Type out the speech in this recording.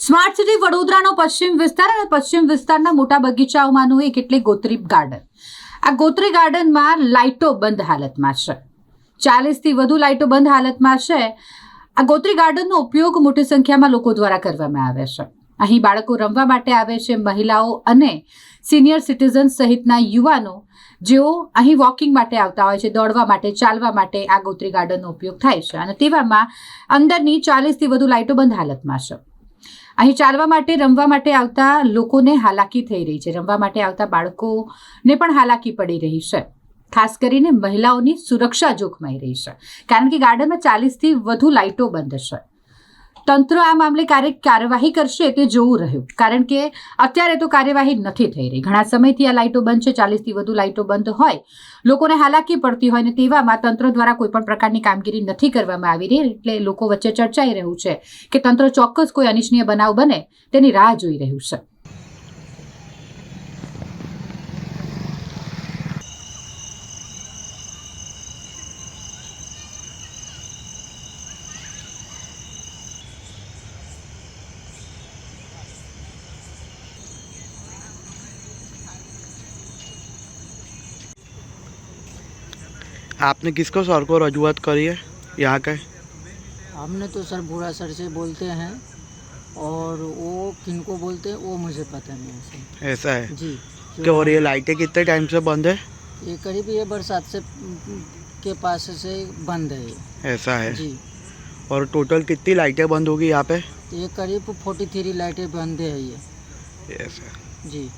Smart city વડોદરાનો પશ્ચિમ વિસ્તાર અને પશ્ચિમ વિસ્તારના મોટા બગીચાઓમાંનું એક એટલે ગોત્રી ગાર્ડન. આ ગોત્રી ગાર્ડનમાં લાઇટો બંધ હાલતમાં છે. 40થી વધુ લાઇટો બંધ હાલતમાં છે. આ ગોત્રી ગાર્ડનનો ઉપયોગ મોટી સંખ્યામાં લોકો દ્વારા કરવામાં આવે છે. અહીં બાળકો રમવા માટે આવે છે. મહિલાઓ અને સિનિયર સિટીઝન સહિતના યુવાનો જેઓ અહીં વોકિંગ માટે આવતા હોય છે, દોડવા માટે, ચાલવા માટે આ ગોત્રી ગાર્ડનનો ઉપયોગ થાય છે. અને તેવામાં અંદરની 40થી વધુ લાઇટો બંધ હાલતમાં છે. અહીં ચાલવા માટે, રમવા માટે આવતા લોકોને હાલાકી થઈ રહી છે. રમવા માટે આવતા બાળકોને પણ હાલાકી પડી રહી છે. ખાસ કરીને મહિલાઓની સુરક્ષા જોખમાઈ રહી છે, કારણ કે ગાર્ડનમાં 40થી વધુ લાઇટો બંધ છે. તંત્ર આ મામલે કાર્યવાહી કરશે તે જોવું રહ્યું, કારણ કે અત્યારે તો કાર્યવાહી નથી થઈ રહી. ઘણા સમયથી આ લાઇટો બંધ છે. 40થી વધુ લાઇટો બંધ હોય, લોકોને હાલાકી પડતી હોય ને તેવામાં તંત્ર દ્વારા કોઈ પણ પ્રકારની કામગીરી નથી કરવામાં આવી રહી. એટલે લોકો વચ્ચે ચર્ચાઈ રહ્યું છે કે તંત્ર ચોક્કસ કોઈ અનિચ્છનીય બનાવ બને તેની રાહ જોઈ રહ્યું છે. आपने किसको सर को रजूआत करी है यहाँ के? हमने तो सर बूढ़ा सर से बोलते हैं और वो किनको बोलते हैं वो मुझे पता नहीं है सर। ऐसा है जी। कि और ये लाइटें कितने टाइम से बंद है? ये करीब ये बरसात से के पास से बंद है ये। ऐसा है जी। और टोटल कितनी लाइटें बंद होगी यहाँ पे? ये करीब 43 लाइटें बंद है ये। ऐसा जी।